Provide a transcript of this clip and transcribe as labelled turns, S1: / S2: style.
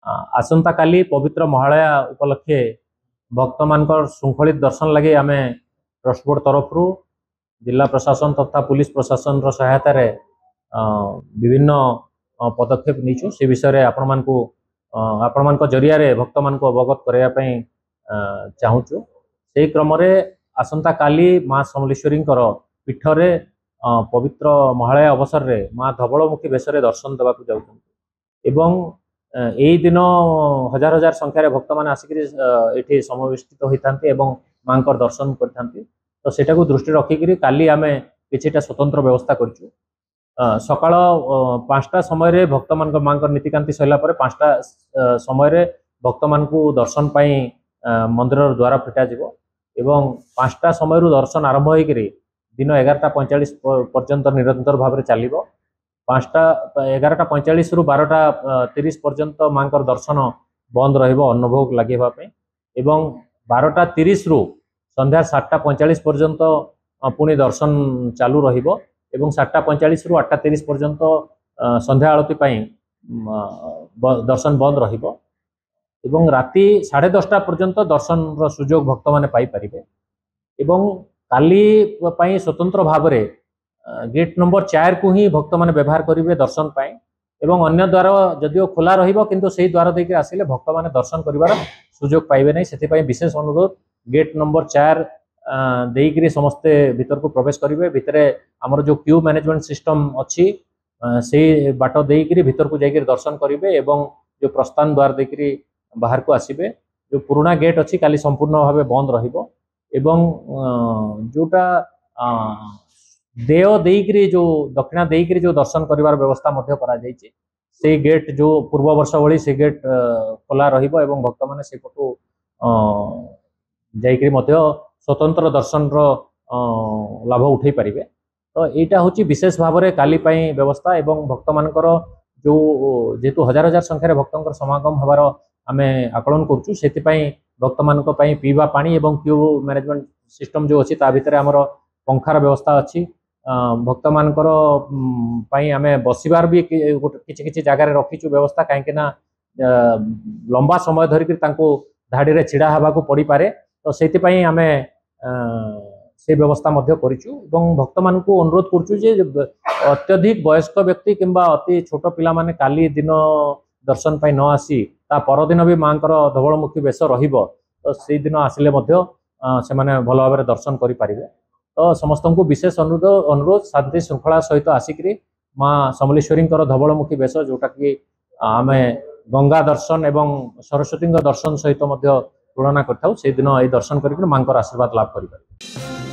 S1: आसंता काली पवित्र महालया उपलक्षे भक्त मान श्रृंखलित दर्शन लगे आम ट्रस्ट बोर्ड तरफ जिला प्रशासन तथा पुलिस प्रशासन सहायता विभिन्न पदक्षेप नीचु से विषय आपण मान जरिया भक्त मान अवगत करने चाहूँ। से क्रम आसंता काली माँ समलेश्वरी पीठरे पवित्र महालया अवसर में माँ धवलमुखी बेश दर्शन देवा जाऊँ। यही दिन हजार हजार संख्यार भक्त मैंने आसिक समवेष्टित होता माँ दर्शन करते। तो सेटा को दृष्टि रखिक काली आम कि स्वतंत्र व्यवस्था करूँ। सकाळ 5टा समय भक्त मान माँ नीतिकांति सरला 5टा समय भक्त मान दर्शन पाई मंदिर द्वार फिटा जीवो एवं 5टा समय दर्शन आरंभ होकर दिन 11:45 पर्यंत निरंतर भाव चलो। 11:45 रु 12:30 पर्यंत माँ दर्शन बंद रन्नभोग लगे 12:30 रु संध्या 7:45 पर्यंत पुणी दर्शन चालू रहिबो एवं 7:45 रु 8:30 पर्यंत संध्या आरती दर्शन बंद रहिबो एवं राति 10:30 पर्यंत दर्शन सुजोग भक्त माने पाई परिबे। एवं काली पई स्वतंत्र भाव में गेट नंबर 4 को ही भक्त माने व्यवहार करेंगे दर्शन पाए एवं अन्य द्वार जदिओ खोला रहिबो किंतु सेही द्वार देके आसिले भक्त माने दर्शन करिवार सुजोग पाइबे नहीं। से विशेष अनुरोध गेट नंबर 4 देइकरी समस्ते भीतर को प्रवेश करेंगे। भितर आमर जो क्यू मैनेजमेंट सिस्टम अच्छी से बाट देइकरी भीतर को जाकर दर्शन करेंगे एवं जो प्रस्थान द्वार देइकरी बाहर को आसीबे। जो पुराना गेट अच्छी काली संपूर्ण भाव बंद रहिबो एवं जोटा देय देइकरी जो दक्षिणा देइकरी जो दर्शन करिवार व्यवस्था मध्य करा जायछि। से गेट जो पूर्व वर्ष भली से गेट खोला रहिबो एवं भक्त माने से पटु जाइकरी मध्य स्वतंत्र दर्शन लाभ उठै परिबे। तो एटा होछि विशेष भाव में काली पई व्यवस्था एवं भक्त मानकर जो जेतु हजार हजार संख्यार भक्तंकर समागम हबार आमे आकलन करूछु। सेति पई भक्त मानक पई पीवा पानी एवं क्यू मैनेजमेंट सिस्टम जो अछि ता भितर हमर पंखार व्यवस्था अछि। भक्त मानकर पई आमे बसिबार भी किछि जगार रखीचु व्यवस्था कहीं लंबा समय धरिक धाड़ी रे छिड़ा हवा को पड़ी पारे। तो सेति पई आमे से व्यवस्था मध्य करिचु एवं भक्त मान को अनुरोध करचु जे अत्यधिक वयस्क व्यक्ति किंबा अति छोट पिला माने काली दिन दर्शन पाई न आसी ता परदिन भी माँ धवलमुखी बेश रहिबो। तो से दिन आसिले मध्य से माने भल भाव दर्शन करि पारिबे। तो समस्त को विशेष अनुरोध शांति श्रृंखला सहित आसिक माँ समलेश्वरी धवलमुखी बेश जोटा कि आम गंगा दर्शन एवं सरस्वती दर्शन सहित तुलना कर दिन ये दर्शन कर माँ आशीर्वाद लाभ करें।